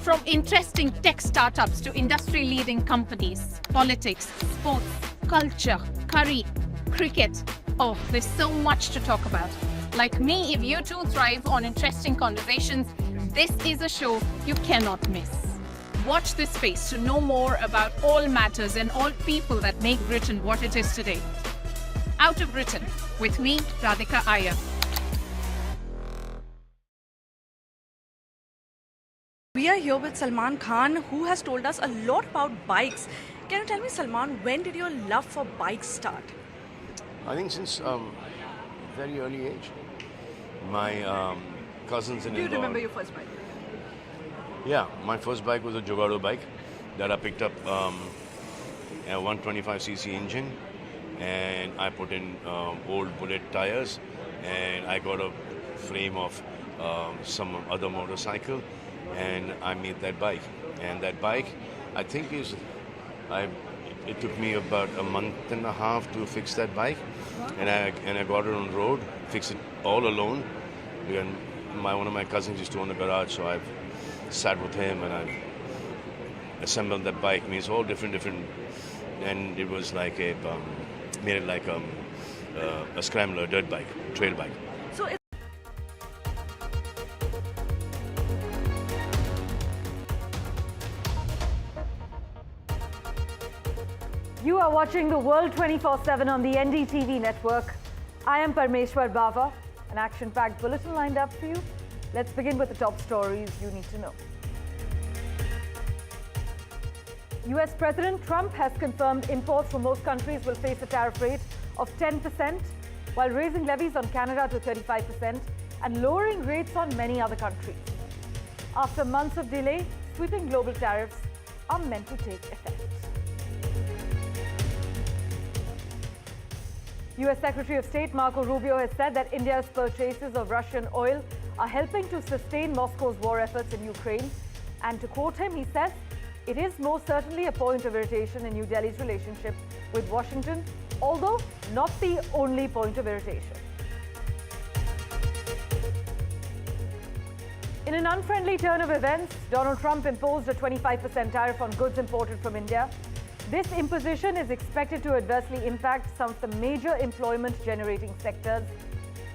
From interesting tech startups to industry-leading companies, politics, sports, culture, curry, cricket. Oh, there's so much to talk about. Like me, if you too thrive on interesting conversations, this is a show you cannot miss. Watch this space to know more about all matters and all people that make Britain what it is today. Out of Britain, with me, Radhika Iyer. We are here with Salman Khan, who has told us a lot about bikes. Can you tell me, Salman, when did your love for bikes start? I think since very early age. My cousins and Do you remember your first bike? Yeah, my first bike was a Jogado bike that I picked up a 125cc engine, and I put in old bullet tires, and I got a frame of some other motorcycle, and I made that bike. And that bike, I think it took me about a month and a half to fix that bike, and I got it on the road, fixed it all alone. And one of my cousins used to own a garage, so I sat with him and I assembled that bike. I mean, it's all different, and it was like made it like a scrambler, dirt bike, trail bike. So You are watching the World 24/7 on the NDTV network. I am Parmeshwar Bava, an action-packed bulletin lined up for you. Let's begin with the top stories you need to know. US President Trump has confirmed imports from most countries will face a tariff rate of 10%, while raising levies on Canada to 35% and lowering rates on many other countries. After months of delay, sweeping global tariffs are meant to take effect. US Secretary of State Marco Rubio has said that India's purchases of Russian oil are helping to sustain Moscow's war efforts in Ukraine. And to quote him, he says, "It is most certainly a point of irritation in New Delhi's relationship with Washington, although not the only point of irritation." In an unfriendly turn of events, Donald Trump imposed a 25% tariff on goods imported from India. This imposition is expected to adversely impact some of the major employment-generating sectors,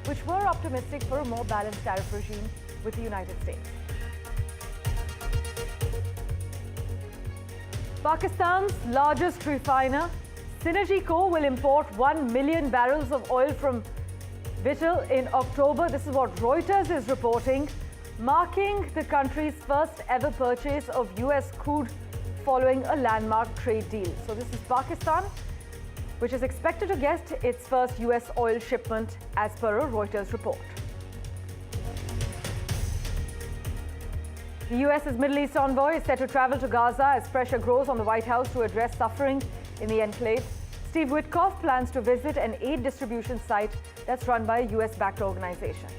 which were optimistic for a more balanced tariff regime with the United States. Pakistan's largest refiner, Synergy Co, will import 1 million barrels of oil from Vittel in October. This is what Reuters is reporting, marking the country's first ever purchase of US crude following a landmark trade deal. So this is Pakistan, which is expected to get its first US oil shipment as per a Reuters report. The US's Middle East envoy is set to travel to Gaza as pressure grows on the White House to address suffering in the enclave. Steve Witkoff plans to visit an aid distribution site that's run by a US-backed organization.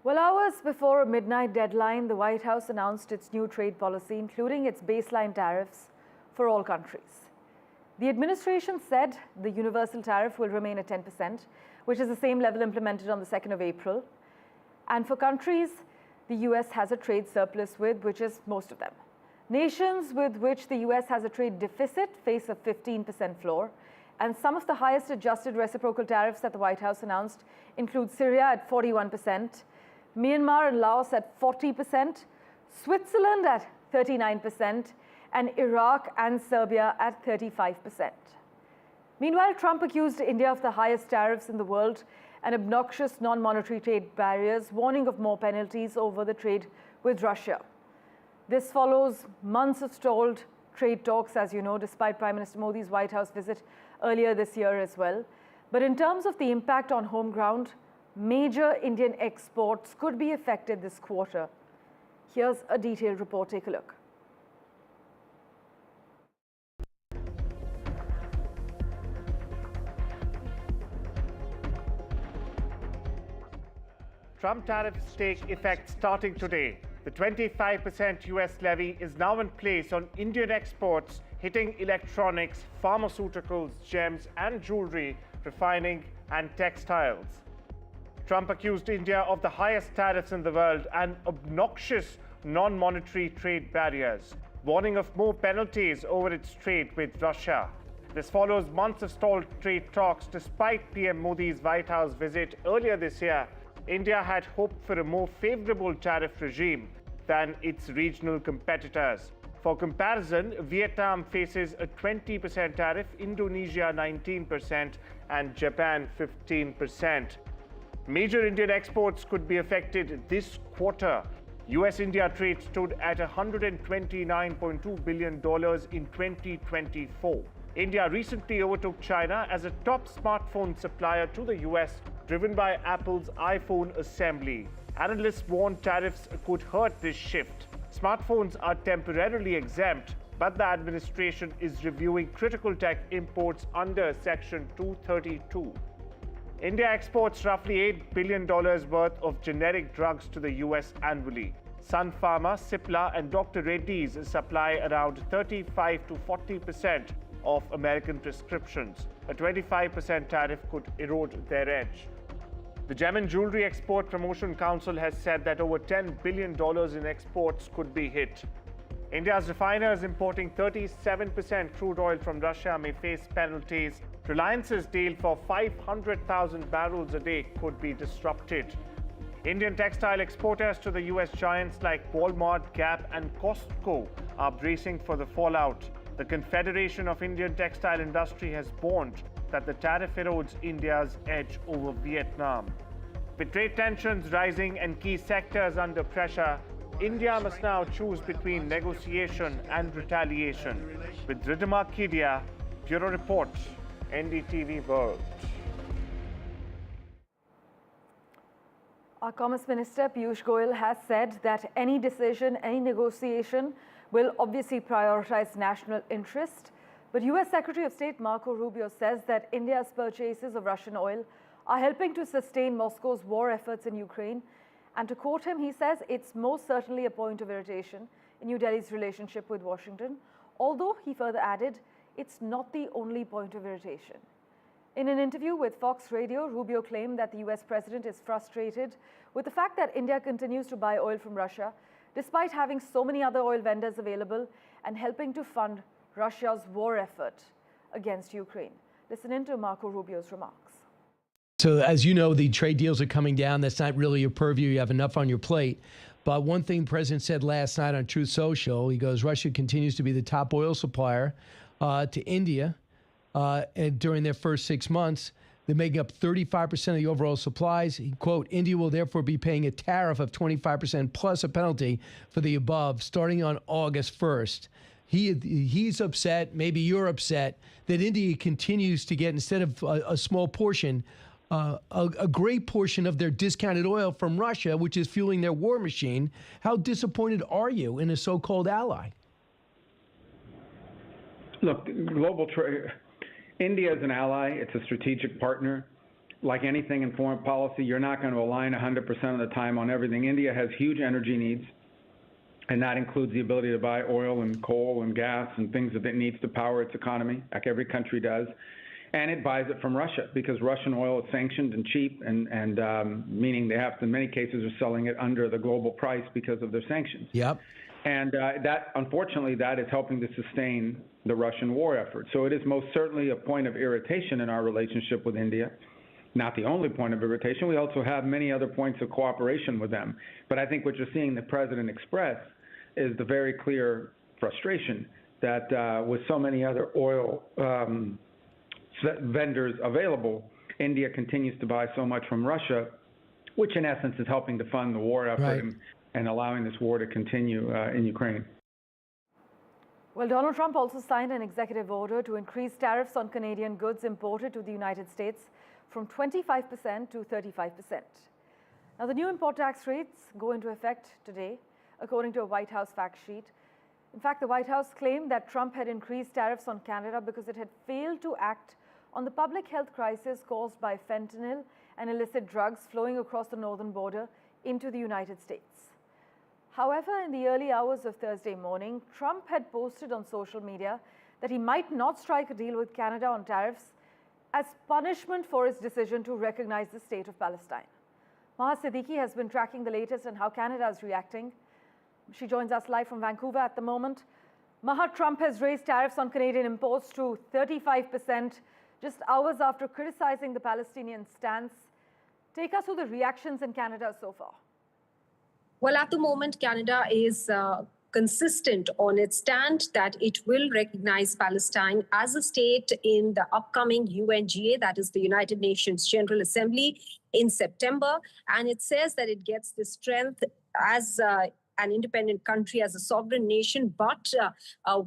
Well, hours before a midnight deadline, the White House announced its new trade policy, including its baseline tariffs for all countries. The administration said the universal tariff will remain at 10%, which is the same level implemented on the 2nd of April. And for countries the US has a trade surplus with, which is most of them. Nations with which the US has a trade deficit face a 15% floor. And some of the highest adjusted reciprocal tariffs that the White House announced include Syria at 41%, Myanmar and Laos at 40%, Switzerland at 39%, and Iraq and Serbia at 35%. Meanwhile, Trump accused India of the highest tariffs in the world and obnoxious non-monetary trade barriers, warning of more penalties over the trade with Russia. This follows months of stalled trade talks, as you know, despite Prime Minister Modi's White House visit earlier this year as well. But in terms of the impact on home ground, major Indian exports could be affected this quarter. Here's a detailed report. Take a look. Trump tariffs take effect starting today. The 25% US levy is now in place on Indian exports, hitting electronics, pharmaceuticals, gems and jewelry, refining and textiles. Trump accused India of the highest tariffs in the world and obnoxious non-monetary trade barriers, warning of more penalties over its trade with Russia. This follows months of stalled trade talks despite PM Modi's White House visit earlier this year. India had hoped for a more favorable tariff regime than its regional competitors. For comparison, Vietnam faces a 20% tariff, Indonesia 19%, and Japan 15%. Major Indian exports could be affected this quarter. US-India trade stood at $129.2 billion in 2024. India recently overtook China as a top smartphone supplier to the US, driven by Apple's iPhone assembly. Analysts warn tariffs could hurt this shift. Smartphones are temporarily exempt, but the administration is reviewing critical tech imports under Section 232. India exports roughly $8 billion worth of generic drugs to the US annually. Sun Pharma, Cipla, and Dr. Reddy's supply around 35 to 40% of American prescriptions. A 25% tariff could erode their edge. The Gem and Jewelry Export Promotion Council has said that over $10 billion in exports could be hit. India's refiners importing 37% crude oil from Russia may face penalties. Reliance's deal for 500,000 barrels a day could be disrupted. Indian textile exporters to the US giants like Walmart, Gap, and Costco are bracing for the fallout. The Confederation of Indian Textile Industry has warned that the tariff erodes India's edge over Vietnam. With trade tensions rising and key sectors under pressure, India must now choose between negotiation and retaliation. With Ridhima Kedia, Bureau Report, NDTV World. Our Commerce Minister Piyush Goyal has said that any decision, any negotiation will obviously prioritize national interest. But US Secretary of State Marco Rubio says that India's purchases of Russian oil are helping to sustain Moscow's war efforts in Ukraine. And to quote him, he says it's most certainly a point of irritation in New Delhi's relationship with Washington, although, he further added, it's not the only point of irritation. In an interview with Fox Radio, Rubio claimed that the US president is frustrated with the fact that India continues to buy oil from Russia, despite having so many other oil vendors available and helping to fund Russia's war effort against Ukraine. Listen in to Marco Rubio's remarks. So as you know, the trade deals are coming down. That's not really your purview. You have enough on your plate. But one thing the president said last night on Truth Social, he goes, Russia continues to be the top oil supplier to India. And during their first 6 months, they're making up 35% of the overall supplies. He, quote, India will therefore be paying a tariff of 25% plus a penalty for the above starting on August 1st. He's upset, maybe you're upset, that India continues to get, instead of a small portion, a great portion of their discounted oil from Russia, which is fueling their war machine. How disappointed are you in a so-called ally? Look, global trade, India is an ally. It's a strategic partner. Like anything in foreign policy, you're not going to align 100% of the time on everything. India has huge energy needs, and that includes the ability to buy oil and coal and gas and things that it needs to power its economy, like every country does. And it buys it from Russia because Russian oil is sanctioned and cheap, and meaning they have to, in many cases, are selling it under the global price because of their sanctions. Yep. And that, unfortunately, that is helping to sustain the Russian war effort. So it is most certainly a point of irritation in our relationship with India. Not the only point of irritation. We also have many other points of cooperation with them. But I think what you're seeing the president express is the very clear frustration that with so many other oil vendors available, India continues to buy so much from Russia, which in essence is helping to fund the war effort. Right. And allowing this war to continue in Ukraine. Well, Donald Trump also signed an executive order to increase tariffs on Canadian goods imported to the United States from 25% to 35%. Now, the new import tax rates go into effect today, according to a White House fact sheet. In fact, the White House claimed that Trump had increased tariffs on Canada because it had failed to act on the public health crisis caused by fentanyl and illicit drugs flowing across the northern border into the United States. However, in the early hours of Thursday morning, Trump had posted on social media that he might not strike a deal with Canada on tariffs as punishment for his decision to recognize the state of Palestine. Maha Siddiqui has been tracking the latest on how Canada is reacting. She joins us live from Vancouver at the moment. Maha, Trump has raised tariffs on Canadian imports to 35% just hours after criticizing the Palestinian stance. Take us through the reactions in Canada so far. Well, at the moment, Canada is consistent on its stand that it will recognize Palestine as a state in the upcoming UNGA, that is the United Nations General Assembly, in September. And it says that it gets the strength as an independent country, as a sovereign nation, but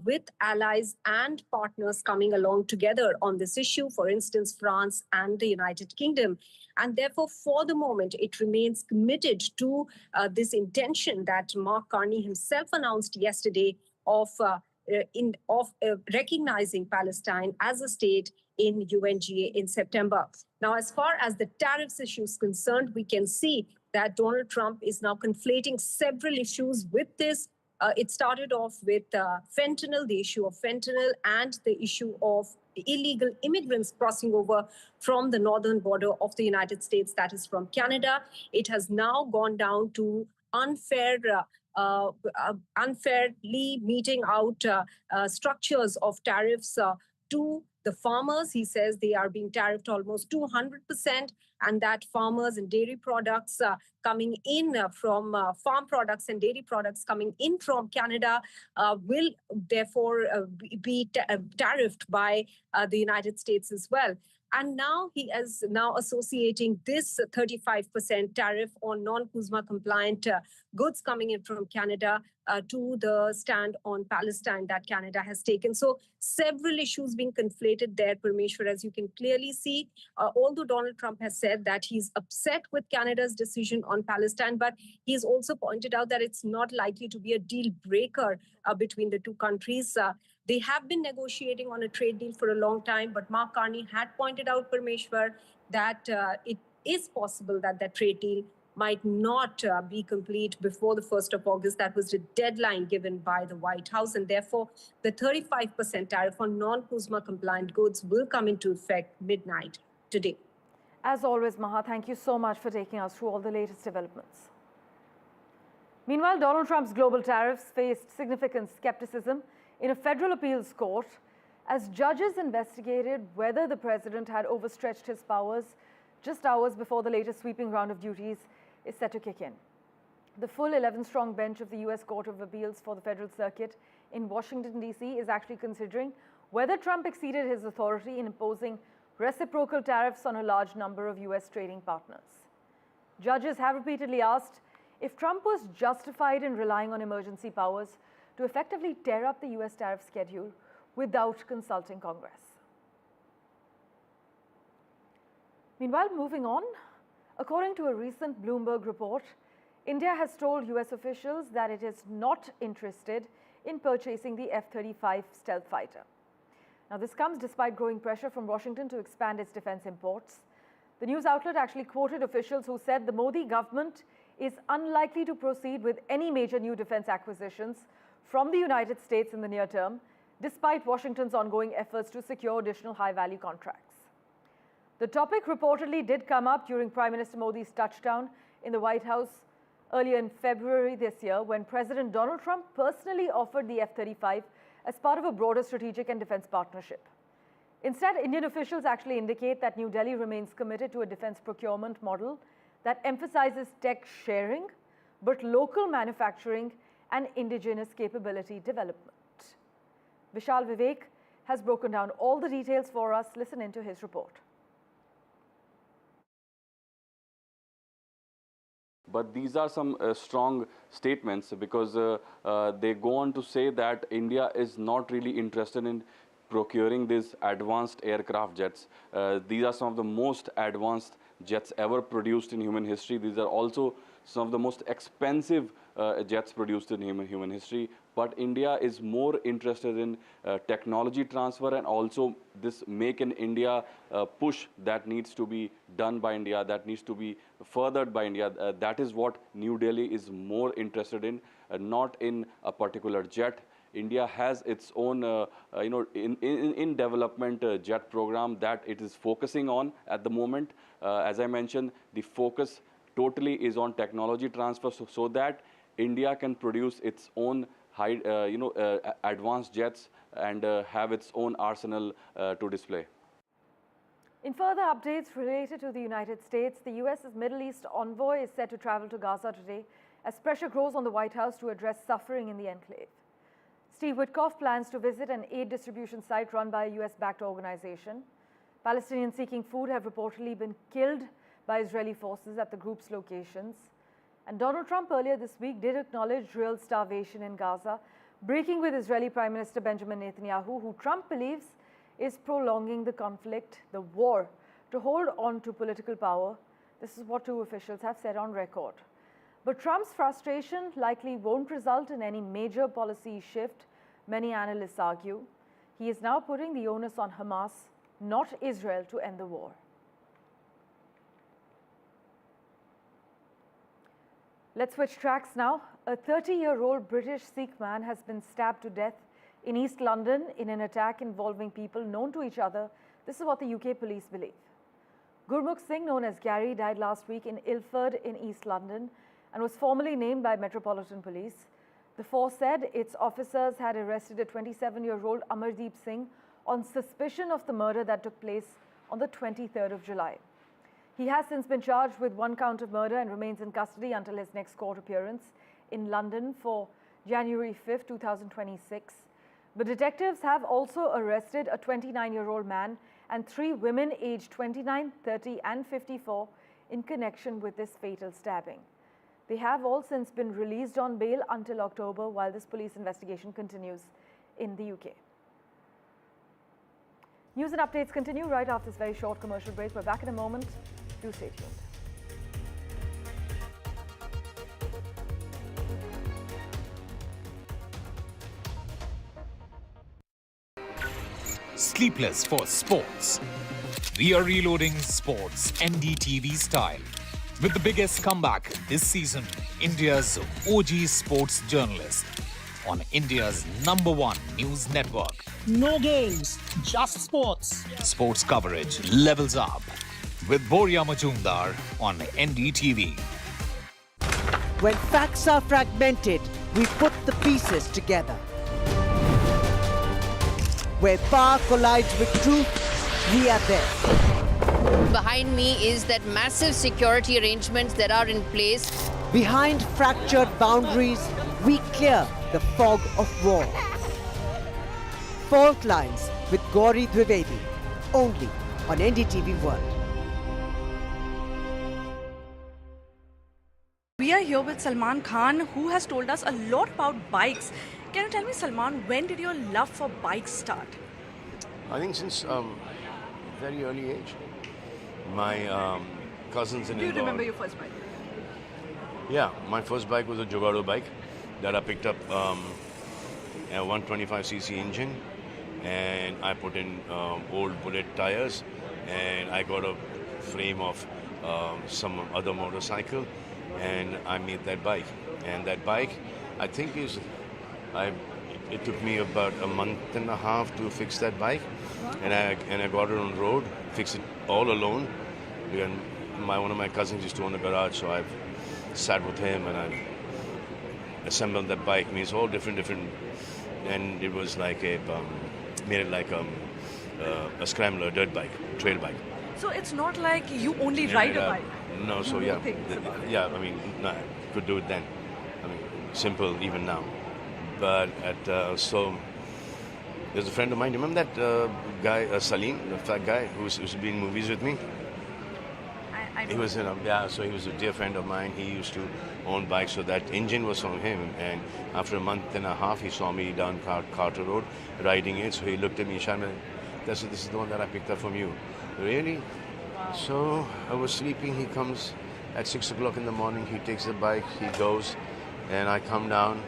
with allies and partners coming along together on this issue, for instance, France and the United Kingdom. And therefore, for the moment, it remains committed to this intention that Mark Carney himself announced yesterday of recognizing Palestine as a state in UNGA in September. Now, as far as the tariffs issue is concerned, we can see that Donald Trump is now conflating several issues with this. It started off with fentanyl, the issue of fentanyl, and the issue of illegal immigrants crossing over from the northern border of the United States, that is from Canada. It has now gone down to unfairly meting out structures of tariffs to the farmers. He says they are being tariffed almost 200%, and that farmers and dairy products coming in from farm products and dairy products coming in from Canada will therefore be tariffed by the United States as well. And now he is now associating this 35% tariff on non-CUSMA compliant goods coming in from Canada to the stand on Palestine that Canada has taken. So several issues being conflated there, Parmeshwar, as you can clearly see. Although Donald Trump has said that he's upset with Canada's decision on Palestine, but he's also pointed out that it's not likely to be a deal breaker between the two countries. They have been negotiating on a trade deal for a long time, but Mark Carney had pointed out, Parmeshwar, that it is possible that that trade deal might not be complete before the 1st of August. That was the deadline given by the White House. And therefore, the 35% tariff on non-CUSMA compliant goods will come into effect midnight today. As always, Maha, thank you so much for taking us through all the latest developments. Meanwhile, Donald Trump's global tariffs faced significant skepticism in a federal appeals court as judges investigated whether the president had overstretched his powers just hours before the latest sweeping round of duties is set to kick in. The full 11-strong bench of the U.S. Court of Appeals for the Federal Circuit in Washington, D.C. is actually considering whether Trump exceeded his authority in imposing reciprocal tariffs on a large number of U.S. trading partners. Judges have repeatedly asked if Trump was justified in relying on emergency powers to effectively tear up the U.S. tariff schedule without consulting Congress. Meanwhile, moving on, according to a recent Bloomberg report, India has told U.S. officials that it is not interested in purchasing the F-35 stealth fighter. Now, this comes despite growing pressure from Washington to expand its defense imports. The news outlet actually quoted officials who said the Modi government is unlikely to proceed with any major new defense acquisitions from the United States in the near term, despite Washington's ongoing efforts to secure additional high-value contracts. The topic reportedly did come up during Prime Minister Modi's touchdown in the White House earlier in February this year, when President Donald Trump personally offered the F-35 as part of a broader strategic and defense partnership. Instead, Indian officials actually indicate that New Delhi remains committed to a defense procurement model that emphasizes tech sharing, but local manufacturing and indigenous capability development. Vishal Vivek has broken down all the details for us. Listen into his report. But these are some strong statements because they go on to say that India is not really interested in procuring these advanced aircraft jets. These are some of the most advanced jets ever produced in human history. These are also some of the most expensive jets produced in human history. but India is more interested in technology transfer and also this Make in India push that needs to be done by India, that needs to be furthered by India. That is what New Delhi is more interested in, not in a particular jet. India has its own, in development jet program that it is focusing on at the moment. As I mentioned, the focus totally is on technology transfer, so that India can produce its own high, advanced jets and have its own arsenal to display. In further updates related to the United States, the US's Middle East envoy is set to travel to Gaza today as pressure grows on the White House to address suffering in the enclave. Steve Witkoff plans to visit an aid distribution site run by a US-backed organization. Palestinians seeking food have reportedly been killed by Israeli forces at the group's locations. And Donald Trump earlier this week did acknowledge real starvation in Gaza, breaking with Israeli Prime Minister Benjamin Netanyahu, who Trump believes is prolonging the conflict, the war, to hold on to political power. This is what two officials have said on record. But Trump's frustration likely won't result in any major policy shift, many analysts argue. He is now putting the onus on Hamas, not Israel, to end the war. Let's switch tracks now. A 30-year-old British Sikh man has been stabbed to death in East London in an attack involving people known to each other. This is what the UK police believe. Gurmukh Singh, known as Gary, died last week in Ilford in East London and was formally named by Metropolitan Police. The force said its officers had arrested a 27-year-old Amardeep Singh on suspicion of the murder that took place on the 23rd of July. He has since been charged with one count of murder and remains in custody until his next court appearance in London for January 5, 2026. But detectives have also arrested a 29-year-old man and 3 women aged 29, 30 and 54 in connection with this fatal stabbing. They have all since been released on bail until October while this police investigation continues in the UK. News and updates continue right after this very short commercial break. We're back in a moment. Do stay tuned. Sleepless for sports. We are reloading sports NDTV style. With the biggest comeback this season, India's OG sports journalist on India's #1 news network. No games, just sports. Sports coverage levels up with Boria Majumdar on NDTV. When facts are fragmented, we put the pieces together. Where power collides with truth, we are there. Behind me is that massive security arrangements that are in place. Behind fractured boundaries, we clear the fog of war. Fault Lines with Gauri Dwivedi, only on NDTV World. We are here with Salman Khan, who has told us a lot about bikes. Can you tell me, Salman, when did your love for bikes start? I think since very early age. My cousins and Do you remember your first bike? Yeah, my first bike was a Jogado bike that I picked up a 125cc engine, and I put in old bullet tires, and I got a frame of some other motorcycle, and I made that bike. And that bike, I think it took me about a month and a half to fix that bike, and I got it on the road, fixed it all alone. And one of my cousins used to own a garage, so I sat with him and I assembled that bike. I mean, it's all different, and it was like made it like a scrambler, dirt bike, trail bike. So it's not like you only ride a bike. No, so yeah, I mean, no, could do it then. I mean, simple even now. But so there's a friend of mine. Remember that guy, Salim, the fat guy who used to be in movies with me? He was so he was a dear friend of mine. He used to own bikes, so that engine was from him. And after a month and a half, he saw me down Carter Road riding it. So he looked at me, Sharma, this is the one that I picked up from you. Really? Wow. So I was sleeping. He comes at 6 o'clock in the morning. He takes the bike. He goes, and I come down.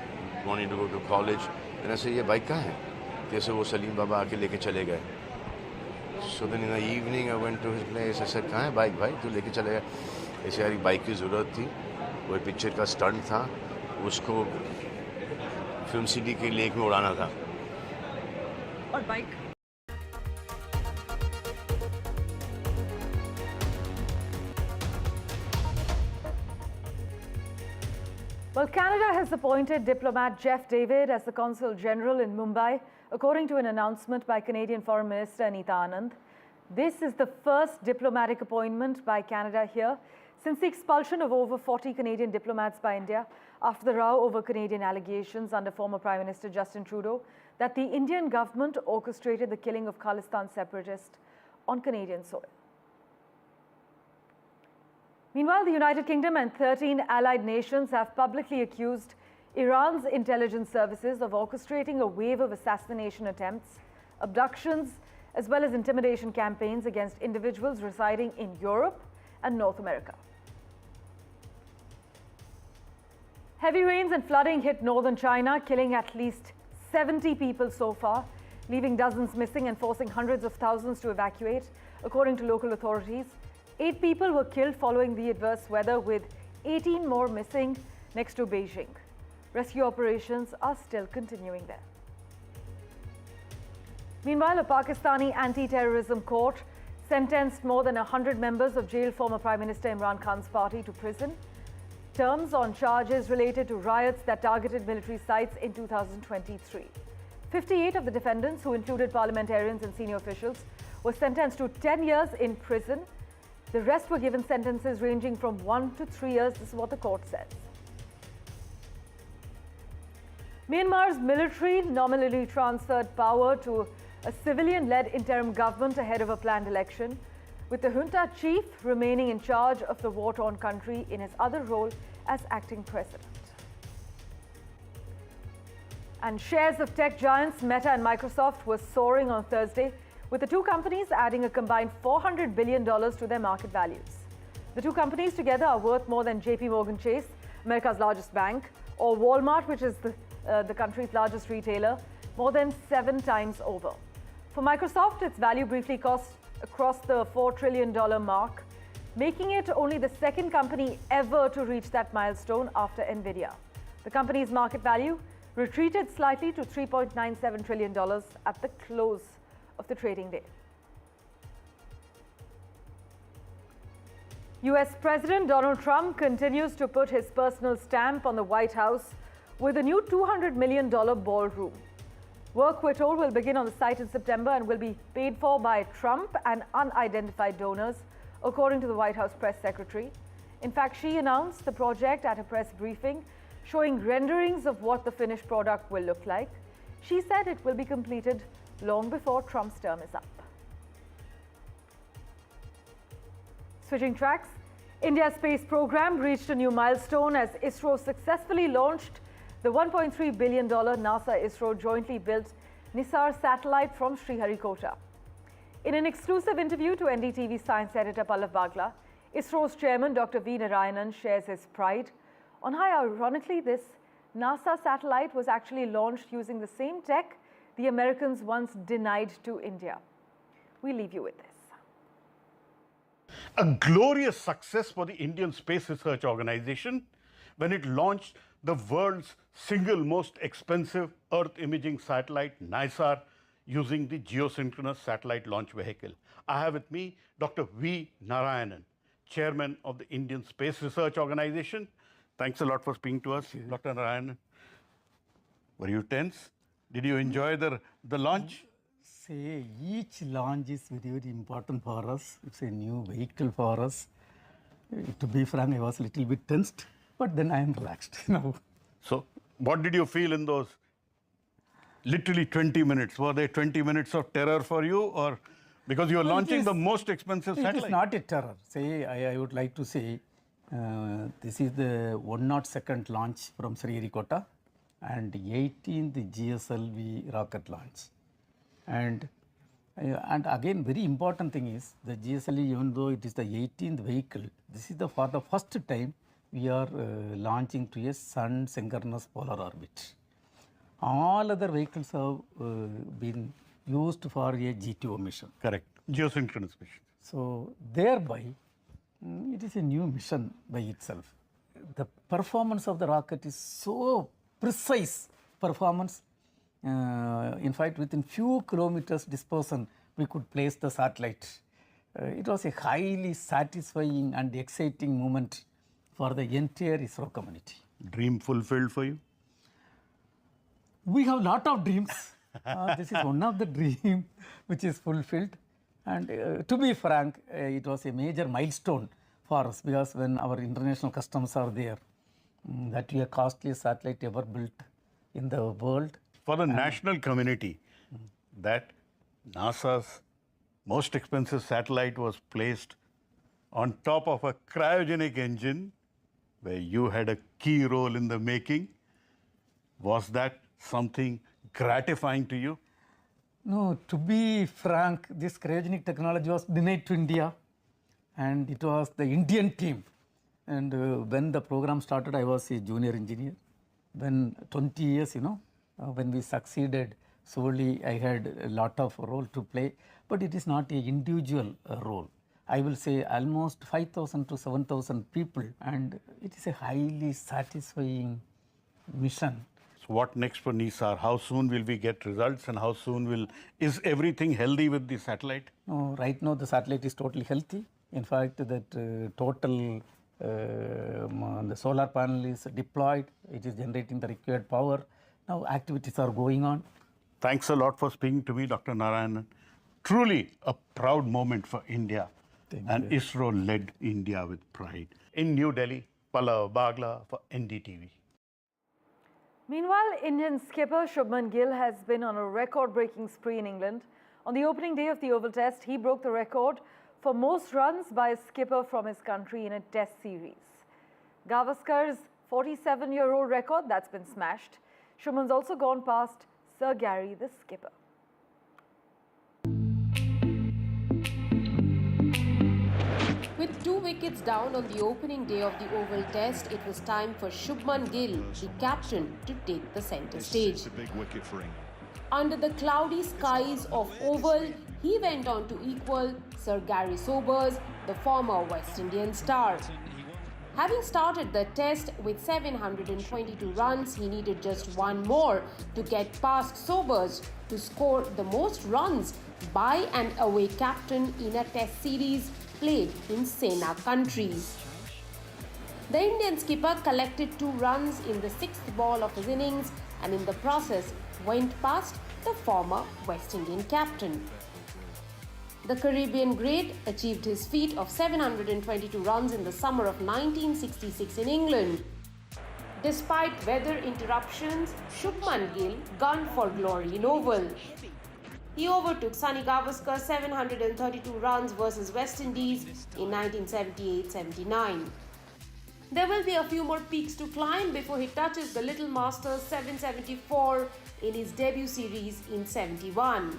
wanting to go to college. And I said, "ये bike कहाँ है?" जैसे वो सलीम बाबा आके लेके चले गए. So then in the evening I went to his place. I said, "कहाँ है बाइक भाई? तू लेके चले गया." ऐसे यार बाइक की ज़रूरत थी. वो पिक्चर का स्टंट था. उसको फिल्म सिटी के लेक में उड़ाना था. और bike? Well, Canada has appointed diplomat Jeff David as the Consul General in Mumbai, according to an announcement by Canadian Foreign Minister Anita Anand. This is the first diplomatic appointment by Canada here since the expulsion of over 40 Canadian diplomats by India after the row over Canadian allegations under former Prime Minister Justin Trudeau that the Indian government orchestrated the killing of Khalistan separatists on Canadian soil. Meanwhile, the United Kingdom and 13 allied nations have publicly accused Iran's intelligence services of orchestrating a wave of assassination attempts, abductions, as well as intimidation campaigns against individuals residing in Europe and North America. Heavy rains and flooding hit northern China, killing at least 70 people so far, leaving dozens missing and forcing hundreds of thousands to evacuate, according to local authorities. 8 people were killed following the adverse weather, with 18 more missing next to Beijing. Rescue operations are still continuing there. Meanwhile, a Pakistani anti-terrorism court sentenced more than 100 members of jailed former Prime Minister Imran Khan's party to prison terms on charges related to riots that targeted military sites in 2023. 58 of the defendants, who included parliamentarians and senior officials, were sentenced to 10 years in prison. The rest were given sentences ranging from 1 to 3 years. This is what the court says. Myanmar's military nominally transferred power to a civilian-led interim government ahead of a planned election, with the junta chief remaining in charge of the war-torn country in his other role as acting president. And shares of tech giants Meta and Microsoft were soaring on Thursday, with the two companies adding a combined $400 billion to their market values. The two companies together are worth more than JP Morgan Chase, America's largest bank, or Walmart, which is the country's largest retailer, more than 7 times over. For Microsoft, its value briefly crossed the $4 trillion mark, making it only the second company ever to reach that milestone after Nvidia. The company's market value retreated slightly to $3.97 trillion at the close of the trading day. US President Donald Trump continues to put his personal stamp on the White House with a new $200 million ballroom. Work, we're told, will begin on the site in September and will be paid for by Trump and unidentified donors, according to the White House press secretary. In fact, she announced the project at a press briefing, showing renderings of what the finished product will look like. She said it will be completed long before Trump's term is up. Switching tracks, India's space program reached a new milestone as ISRO successfully launched the $1.3 billion NASA-ISRO jointly built Nisar satellite from Sriharikota. In an exclusive interview to NDTV science editor Pallav Bagla, ISRO's chairman Dr. V. Narayanan shares his pride on how ironically this NASA satellite was actually launched using the same tech the Americans once denied to India. We leave you with this. A glorious success for the Indian Space Research Organization when it launched the world's single most expensive Earth imaging satellite, NISAR, using the geosynchronous satellite launch vehicle. I have with me Dr. V. Narayanan, Chairman of the Indian Space Research Organization. Thanks a lot for speaking to us, Dr. Narayanan. Were you tense? Did you enjoy the launch? Say, each launch is very, very important for us. It's a new vehicle for us. To be frank, I was a little bit tensed, but then I am relaxed now. So, what did you feel in those literally 20 minutes? Were they 20 minutes of terror for you, or because you are launching the most expensive satellite? It is not a terror. Say, I would like to say, this is the 102nd launch from Sriharikota and 18th GSLV rocket launch. And again, very important thing is the GSLV, even though it is the 18th vehicle, this is for the first time we are launching to a sun synchronous polar orbit. all other vehicles have been used for a GTO mission. Correct. Geosynchronous mission. So thereby, it is a new mission by itself. The performance of the rocket is so precise performance. In fact, within few kilometers dispersion, we could place the satellite. It was a highly satisfying and exciting moment for the entire ISRO community. Dream fulfilled for you? We have a lot of dreams. This is one of the dreams which is fulfilled. And to be frank, it was a major milestone for us because when our international customers are there, that we are costliest satellite ever built in the world. For the national community, that NASA's most expensive satellite was placed on top of a cryogenic engine where you had a key role in the making. Was that something gratifying to you? No, to be frank, this cryogenic technology was denied to India, and it was the Indian team. And when the program started, I was a junior engineer. When 20 years, when we succeeded, solely I had a lot of role to play, but it is not an individual role. I will say almost 5,000 to 7,000 people, and it is a highly satisfying mission. So what next for NISAR? How soon will we get results, and how soon is everything healthy with the satellite? No, right now the satellite is totally healthy. In fact, that total the solar panel is deployed. It is generating the required power. Now activities are going on. Thanks a lot for speaking to me, Dr. Narayanan. Truly a proud moment for India. And ISRO led India with pride. In New Delhi, Pallav Bagla for NDTV. Meanwhile, Indian skipper Shubman Gill has been on a record-breaking spree in England. On the opening day of the Oval Test, he broke the record for most runs by a skipper from his country in a Test series. Gavaskar's 47-year-old record, that's been smashed. Shubman's also gone past Sir Gary, the skipper. With 2 wickets down on the opening day of the Oval Test, it was time for Shubman Gill, the captain, to take the centre stage. It's a big wicket for him. Under the cloudy skies of Oval, he went on to equal Sir Gary Sobers, the former West Indian star. Having started the Test with 722 runs, he needed just one more to get past Sobers to score the most runs by an away captain in a Test series played in Sena countries. The Indian skipper collected 2 runs in the 6th ball of his innings and in the process went past the former West Indian captain. The Caribbean great achieved his feat of 722 runs in the summer of 1966 in England. Despite weather interruptions, Shubman Gill gunned for glory in Oval. He overtook Sunny Gavaskar's 732 runs versus West Indies in 1978-79. There will be a few more peaks to climb before he touches the Little Masters 774 in his debut series in 71.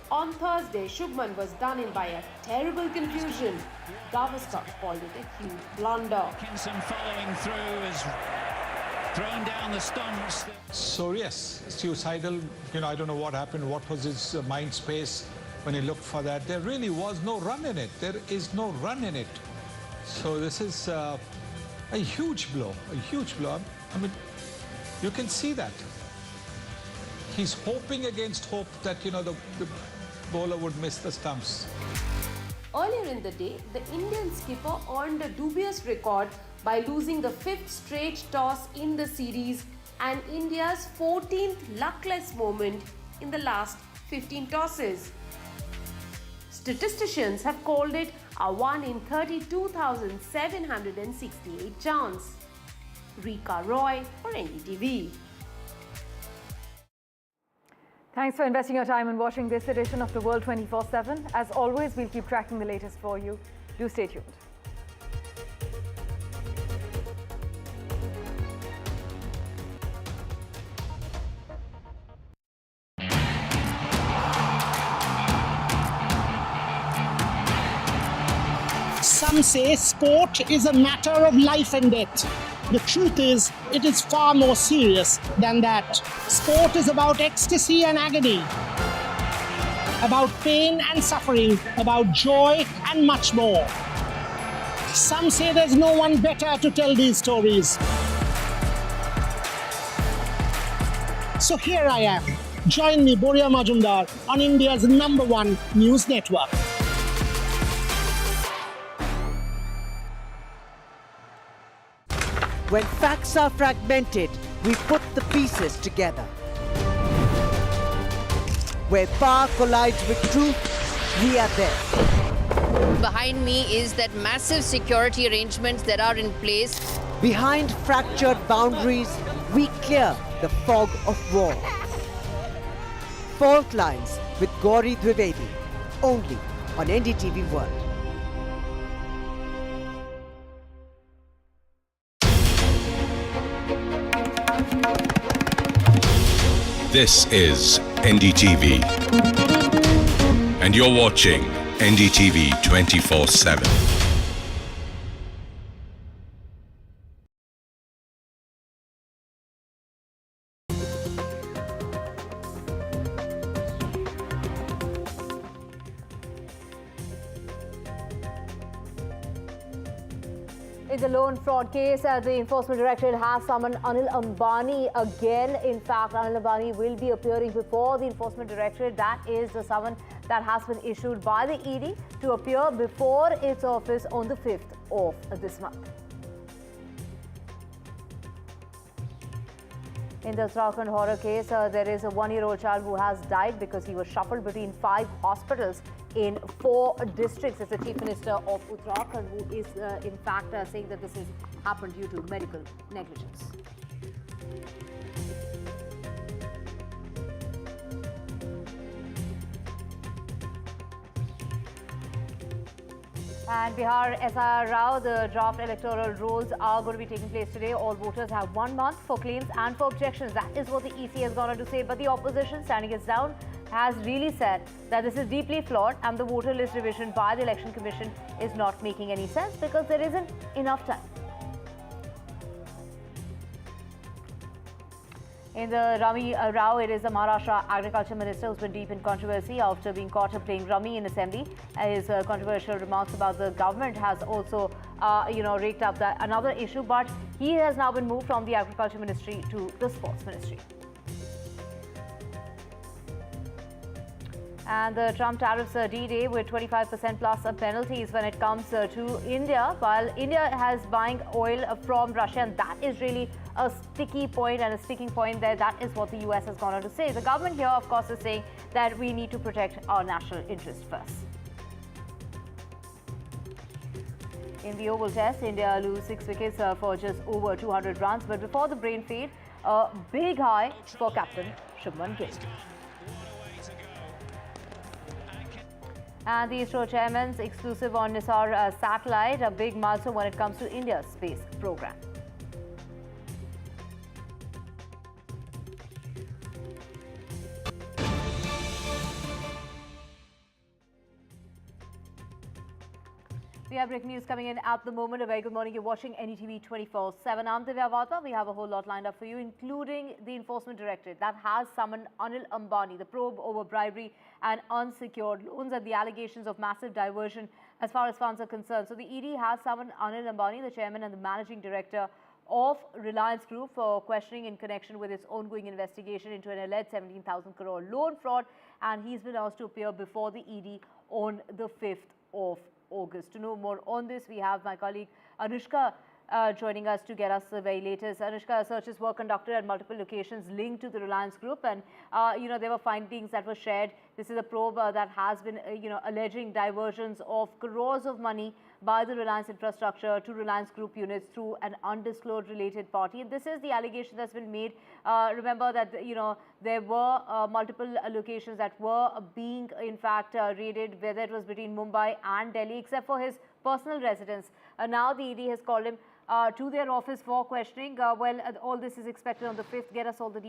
On Thursday, Shubman was done in by a terrible confusion. Gavaskar called it a huge blunder. Atkinson following through is thrown down the stumps. So yes, suicidal, I don't know what happened, what was his mind space when he looked for that. There really was no run in it. There is no run in it. So this is a huge blow, a huge blow. I mean, you can see that. He's hoping against hope that, the bowler would miss the stumps. Earlier in the day, the Indian skipper earned a dubious record by losing the 5th straight toss in the series and India's 14th luckless moment in the last 15 tosses. Statisticians have called it a 1 in 32,768 chance. Rika Roy for NDTV. Thanks for investing your time in watching this edition of The World 24/7. As always, we'll keep tracking the latest for you. Do stay tuned. Some say sport is a matter of life and death. The truth is, it is far more serious than that. Sport is about ecstasy and agony, about pain and suffering, about joy and much more. Some say there's no one better to tell these stories. So here I am. Join me, Boria Majumdar, on India's #1 news network. When facts are fragmented, we put the pieces together. Where power collides with truth, we are there. Behind me is that massive security arrangements that are in place. Behind fractured boundaries, we clear the fog of war. Fault Lines with Gauri Dwivedi, only on NDTV World. This is NDTV, and you're watching NDTV 24/7. In the loan fraud case, the Enforcement Directorate has summoned Anil Ambani again. In fact, Anil Ambani will be appearing before the Enforcement Directorate. That is the summon that has been issued by the ED to appear before its office on the 5th of this month. In the Uttarakhand horror case, there is a 1-year-old child who has died because he was shuffled between 5 hospitals in 4 districts. It's the Chief Minister of Uttarakhand who is in fact saying that this has happened due to medical negligence. And Bihar SIR Rao, the draft electoral rolls are going to be taking place today. All voters have 1 month for claims and for objections. That is what the EC has gone on to say. But the opposition, standing its down, has really said that this is deeply flawed and the voter list revision by the Election Commission is not making any sense because there isn't enough time. In the Rummy Rao, it is the Maharashtra Agriculture Minister who's been deep in controversy after being caught playing rummy in Assembly. His controversial remarks about the government has also, raked up another issue, but he has now been moved from the Agriculture Ministry to the Sports Ministry. And the Trump tariffs D-Day with 25% plus penalties when it comes to India, while India has buying oil from Russia, and that is really a sticky point and a sticking point there. That is what the US has gone on to say. The government here, of course, is saying that we need to protect our national interest first. In the Oval Test, India lose 6 wickets for just over 200 runs. But before the brain fade, a big high for captain Shubman Gill. And the ISRO chairman's exclusive on Nisar satellite, a big milestone when it comes to India's space program. We have breaking news coming in at the moment. A very good morning. You're watching NDTV 24/7. I'm Divya Vatwa. We have a whole lot lined up for you, including the Enforcement Directorate that has summoned Anil Ambani, the probe over bribery and unsecured loans and the allegations of massive diversion as far as funds are concerned. So the ED has summoned Anil Ambani, the chairman and the managing director of Reliance Group, for questioning in connection with its ongoing investigation into an alleged 17,000 crore loan fraud, and he's been asked to appear before the ED on the 5th of August. To know more on this, we have my colleague Anushka joining us to get us the very latest. Anushka, searches were conducted at multiple locations linked to the Reliance Group, and there were findings that were shared. This is a probe that has been alleging diversions of crores of money by the Reliance infrastructure to Reliance Group units through an undisclosed related party. And this is the allegation that's been made. Remember that there were multiple locations that were being in fact raided, whether it was between Mumbai and Delhi, except for his personal residence. Now the ED has called him to their office for questioning. All this is expected on the 5th. Get us all the details.